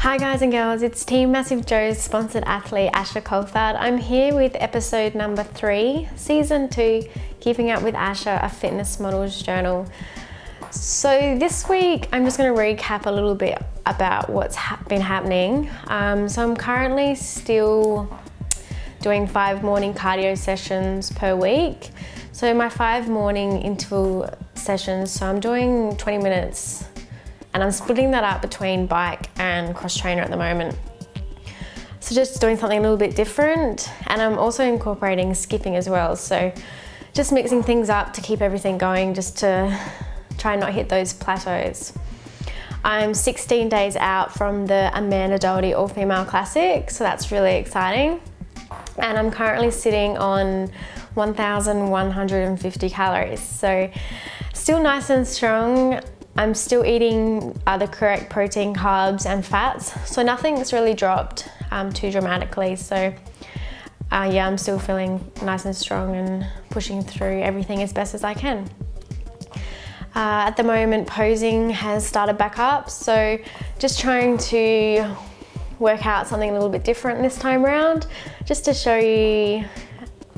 Hi guys and girls, it's Team Massive Joe's sponsored athlete Asha. I'm here with episode number 3, season 2, Keeping Up with Asha, a fitness model's journal. So this week I'm just going to recap a little bit about what's been happening. So I'm currently still doing 5 morning cardio sessions per week. So my 5 morning interval sessions, so I'm doing 20 minutes and I'm splitting that up between bike and cross trainer at the moment. So just doing something a little bit different, and I'm also incorporating skipping as well. So just mixing things up to keep everything going, just to try and not hit those plateaus. I'm 16 days out from the Amanda Doherty All-Female Classic, so that's really exciting. And I'm currently sitting on 1,150 calories. So still nice and strong. I'm still eating the correct protein, carbs and fats. So nothing's really dropped too dramatically. So yeah, I'm still feeling nice and strong and pushing through everything as best as I can. At the moment, posing has started back up. So just trying to work out something a little bit different this time around, just to show you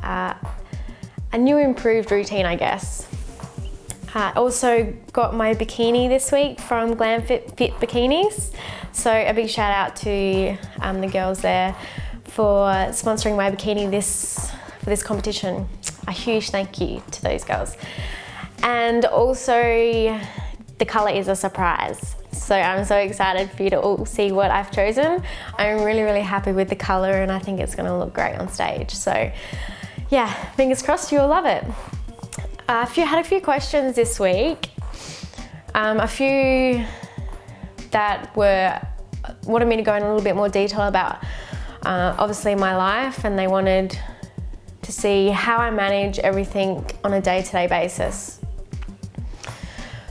a new improved routine, I guess. Also got my bikini this week from Glam Fit Bikinis. So a big shout out to the girls there for sponsoring my bikini for this competition. A huge thank you to those girls. And also the colour is a surprise. So I'm so excited for you to all see what I've chosen. I'm really happy with the colour and I think it's going to look great on stage. So yeah, fingers crossed you'll love it. Had a few questions this week, a few that wanted me to go in a little bit more detail about obviously my life, and they wanted to see how I manage everything on a day-to-day basis.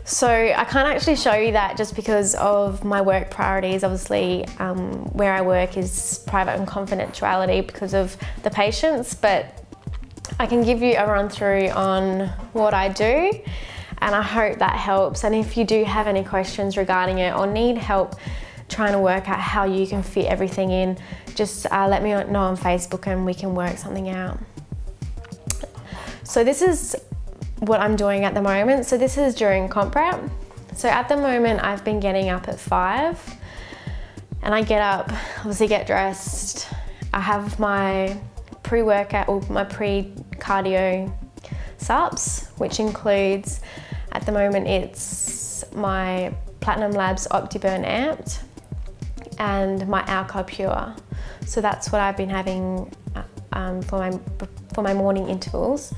So I can't actually show you that just because of my work priorities. Obviously where I work is private and confidentiality because of the patients, but I can give you a run through on what I do, and I hope that helps. And if you do have any questions regarding it or need help trying to work out how you can fit everything in, just let me know on Facebook and we can work something out. So this is what I'm doing at the moment. So this is during comp prep. So at the moment I've been getting up at 5 and I get up, obviously get dressed. I have my pre-workout or my pre-cardio subs, which includes, at the moment it's my Platinum Labs OptiBurn Amped and my Alka Pure. So that's what I've been having for my morning intervals.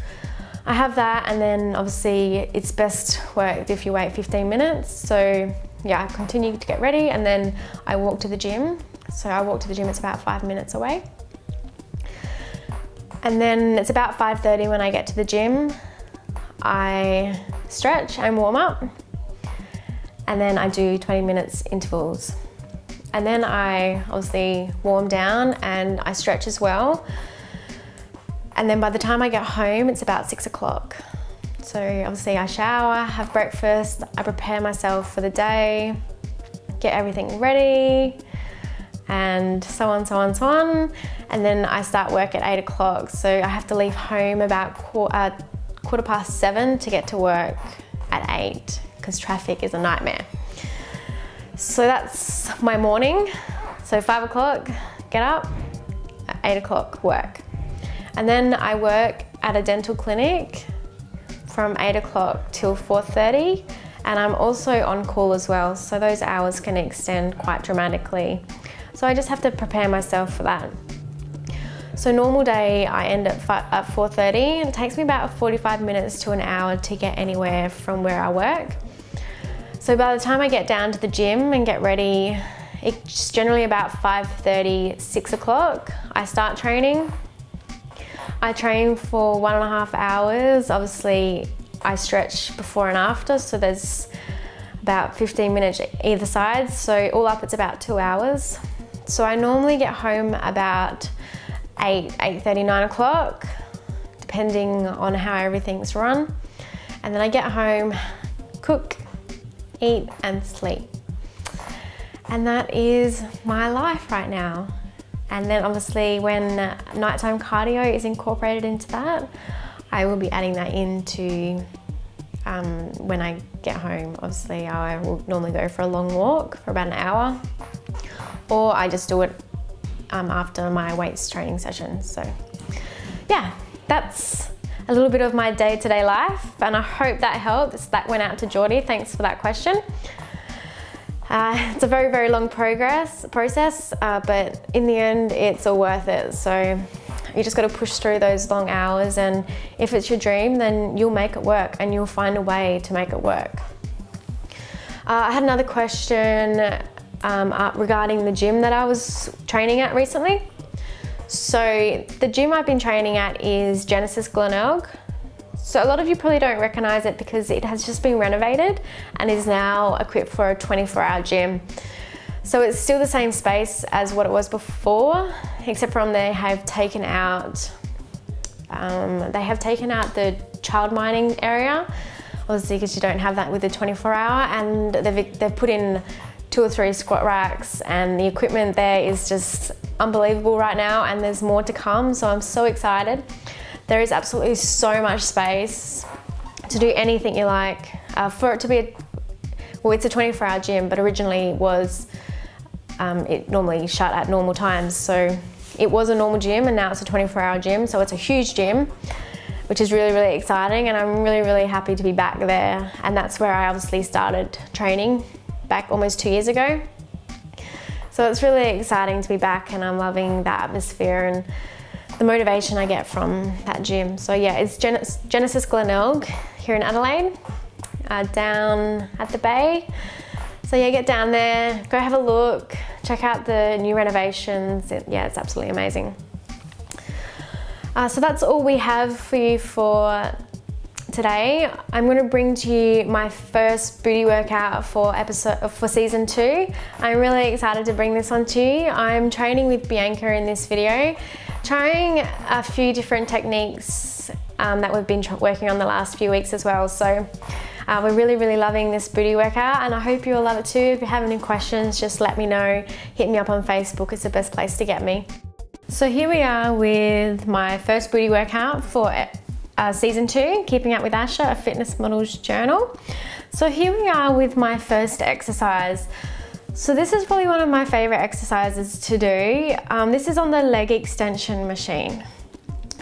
I have that, and then obviously it's best worked if you wait 15 minutes. So yeah, I continue to get ready and then I walk to the gym. So I walk to the gym, it's about 5 minutes away. And then it's about 5:30 when I get to the gym. I stretch and warm up, and then I do 20 minutes intervals. And then I obviously warm down and I stretch as well. And then by the time I get home, it's about 6 o'clock. So obviously I shower, have breakfast, I prepare myself for the day, get everything ready, and so on. And then I start work at 8 o'clock. So I have to leave home about 7:15 to get to work at 8 because traffic is a nightmare. So that's my morning. So 5 o'clock, get up, at 8 o'clock work. And then I work at a dental clinic from 8 o'clock till 4:30. And I'm also on call as well. So those hours can extend quite dramatically. So I just have to prepare myself for that. So normal day, I end at 4:30, and it takes me about 45 minutes to an hour to get anywhere from where I work. So by the time I get down to the gym and get ready, it's generally about 5:30, 6 o'clock. I start training. I train for 1.5 hours. Obviously, I stretch before and after, so there's about 15 minutes either side. So all up, it's about 2 hours. So I normally get home about 8:30, 9 o'clock, depending on how everything's run. And then I get home, cook, eat and sleep. And that is my life right now. And then obviously when nighttime cardio is incorporated into that, I will be adding that into when I get home. Obviously I will normally go for a long walk for about an hour, or I just do it after my weights training session. So yeah, that's a little bit of my day-to-day life, and I hope that helps. That went out to Geordie, thanks for that question. It's a very, very long process, but in the end, it's all worth it. So you just got to push through those long hours, and if it's your dream, then you'll make it work and you'll find a way to make it work. I had another question regarding the gym that I was training at recently. So the gym I've been training at is Genesis Glenelg. So a lot of you probably don't recognize it because it has just been renovated and is now equipped for a 24-hour gym. So it's still the same space as what it was before, except from they have taken out the child mining area, obviously because you don't have that with the 24-hour, and they've put in 2 or 3 squat racks, and the equipment there is just unbelievable right now, and there's more to come, so I'm so excited. There is absolutely so much space to do anything you like. For it to be it's a 24-hour gym, but originally it normally shut at normal times. So it was a normal gym and now it's a 24-hour gym. So it's a huge gym, which is really, really exciting. And I'm really, really happy to be back there. And that's where I obviously started training back almost 2 years ago. So it's really exciting to be back, and I'm loving the atmosphere and the motivation I get from that gym. So yeah, it's Genesis Glenelg here in Adelaide, down at the bay. So yeah, get down there, go have a look, check out the new renovations. Yeah, it's absolutely amazing. So that's all we have for you for today. I'm going to bring to you my first booty workout for season 2. I'm really excited to bring this on to you. I'm training with Bianca in this video, trying a few different techniques that we've been working on the last few weeks as well. So we're really, really loving this booty workout, and I hope you'll love it too. If you have any questions, just let me know. Hit me up on Facebook, it's the best place to get me. So here we are with my first booty workout for season 2, Keeping Up with Asha, a fitness model's journal. So here we are with my first exercise. So this is probably one of my favorite exercises to do. This is on the leg extension machine.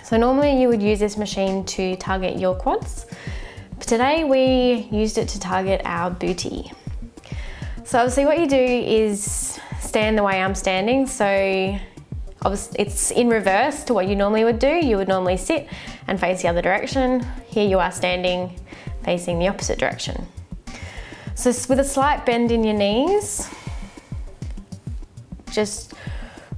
So normally you would use this machine to target your quads, but today we used it to target our booty. So obviously what you do is stand the way I'm standing. So obviously it's in reverse to what you normally would do. You would normally sit and face the other direction. Here you are standing facing the opposite direction. So with a slight bend in your knees, just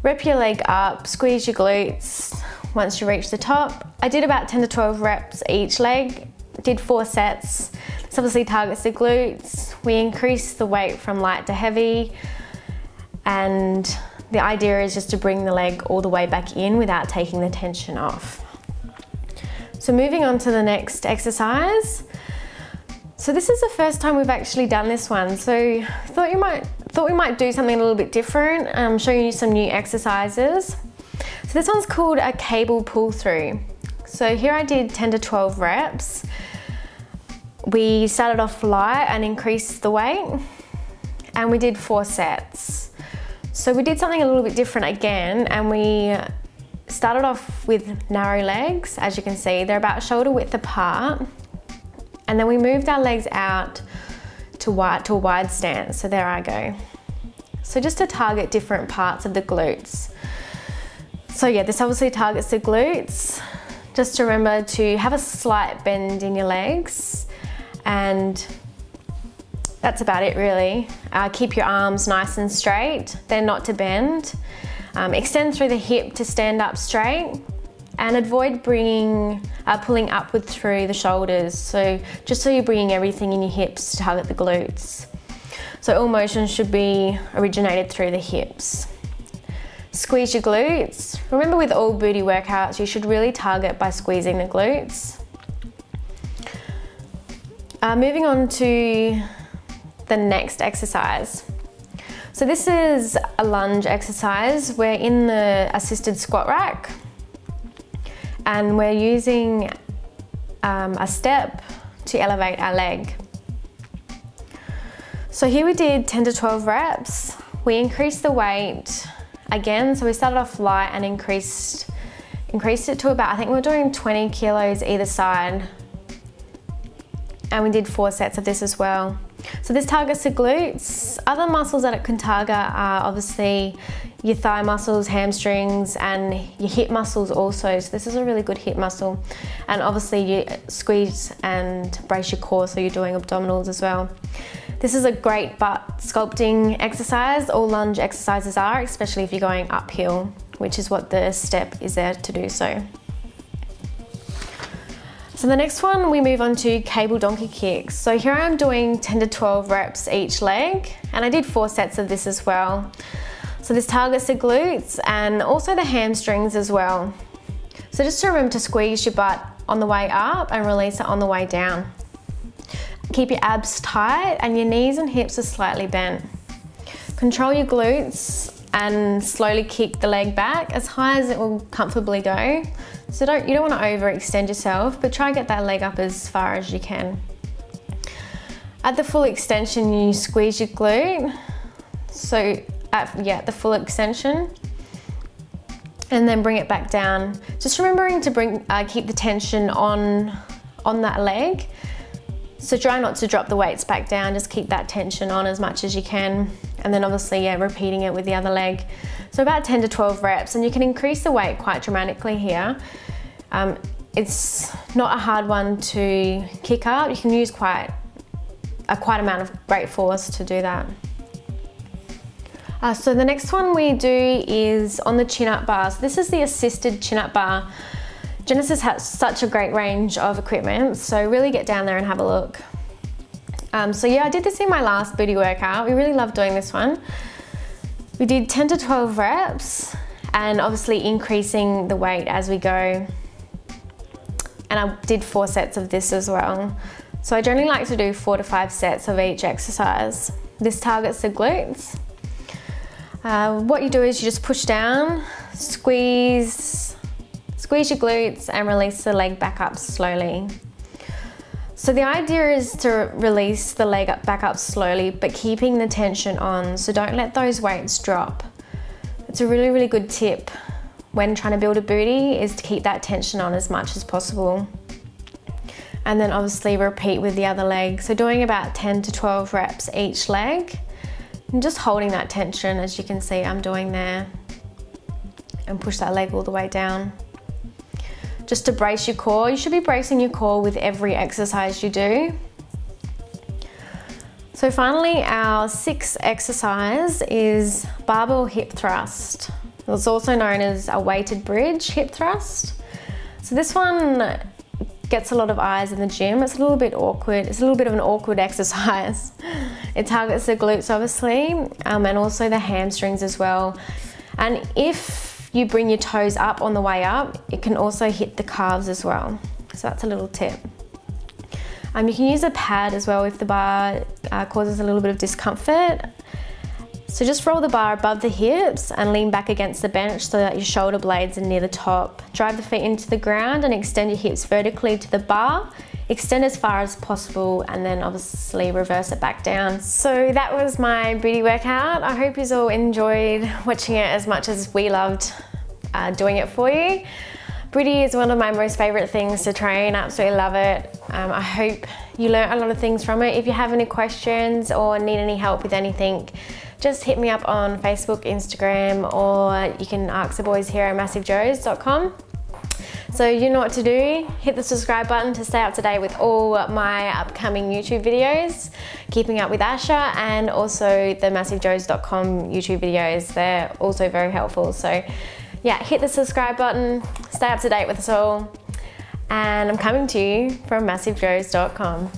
rep your leg up, squeeze your glutes once you reach the top. I did about 10 to 12 reps each leg, did 4 sets. This obviously targets the glutes. We increase the weight from light to heavy, and the idea is just to bring the leg all the way back in without taking the tension off. So moving on to the next exercise. So this is the first time we've actually done this one. So thought we might do something a little bit different, showing you some new exercises. So this one's called a cable pull through. So here I did 10 to 12 reps. We started off light and increased the weight, and we did 4 sets. So we did something a little bit different again, and we started off with narrow legs. As you can see, they're about shoulder width apart. And then we moved our legs out to a wide stance. So there I go. So just to target different parts of the glutes. So yeah, this obviously targets the glutes. Just to remember to have a slight bend in your legs, and that's about it really. Keep your arms nice and straight, they're not to bend. Extend through the hip to stand up straight, and avoid pulling upward through the shoulders. So just so you're bringing everything in your hips to target the glutes. So all motion should be originated through the hips. Squeeze your glutes. Remember, with all booty workouts, you should really target by squeezing the glutes. Moving on to the next exercise. So this is a lunge exercise. We're in the assisted squat rack and we're using a step to elevate our leg. So here we did 10 to 12 reps. We increased the weight again. So we started off light and increased it to about, I think we were doing 20 kilos either side. And we did 4 sets of this as well. So this targets the glutes. Other muscles that it can target are obviously your thigh muscles, hamstrings, and your hip muscles also. So this is a really good hip muscle. And obviously you squeeze and brace your core, so you're doing abdominals as well. This is a great butt sculpting exercise. All lunge exercises are, especially if you're going uphill, which is what the step is there to do so. So the next one, we move on to cable donkey kicks. So here I'm doing 10 to 12 reps each leg, and I did 4 sets of this as well. So this targets the glutes and also the hamstrings as well. So just remember to squeeze your butt on the way up and release it on the way down. Keep your abs tight and your knees and hips are slightly bent. Control your glutes and slowly kick the leg back as high as it will comfortably go. So you don't want to overextend yourself, but try and get that leg up as far as you can. At the full extension, you squeeze your glute. So at the full extension, and then bring it back down. Just remembering to keep the tension on that leg. So try not to drop the weights back down, just keep that tension on as much as you can. And then obviously, repeating it with the other leg. So about 10 to 12 reps, and you can increase the weight quite dramatically here. It's not a hard one to kick up. You can use quite amount of great force to do that. So the next one we do is on the chin-up bar. So this is the assisted chin-up bar. Genesis has such a great range of equipment, so really get down there and have a look. So yeah, I did this in my last booty workout. We really love doing this one. We did 10 to 12 reps and obviously increasing the weight as we go. And I did 4 sets of this as well. So I generally like to do 4 to 5 sets of each exercise. This targets the glutes. What you do is you just push down, squeeze your glutes and release the leg back up slowly. So the idea is to release the leg back up slowly, but keeping the tension on, so don't let those weights drop. It's a really, really good tip when trying to build a booty, is to keep that tension on as much as possible. And then obviously repeat with the other leg. So doing about 10 to 12 reps each leg, and just holding that tension, as you can see I'm doing there, and push that leg all the way down. Just to brace your core. You should be bracing your core with every exercise you do. So finally, our 6th exercise is barbell hip thrust. It's also known as a weighted bridge hip thrust. So this one gets a lot of eyes in the gym. It's a little bit awkward. It's a little bit of an awkward exercise. It targets the glutes obviously, and also the hamstrings as well. And if you bring your toes up on the way up, it can also hit the calves as well. So that's a little tip. You can use a pad as well if the bar causes a little bit of discomfort. So just roll the bar above the hips and lean back against the bench so that your shoulder blades are near the top. Drive the feet into the ground and extend your hips vertically to the bar. Extend as far as possible and then obviously reverse it back down. So that was my booty workout. I hope you all enjoyed watching it as much as we loved doing it for you. Booty is one of my most favorite things to train. I absolutely love it. I hope you learned a lot of things from it. If you have any questions or need any help with anything, just hit me up on Facebook, Instagram, or you can ask the boys here at massivejoes.com. So you know what to do. Hit the subscribe button to stay up to date with all my upcoming YouTube videos, Keeping Up with Asha, and also the massivejoes.com YouTube videos. They're also very helpful. So yeah, hit the subscribe button, stay up to date with us all. And I'm coming to you from massivejoes.com.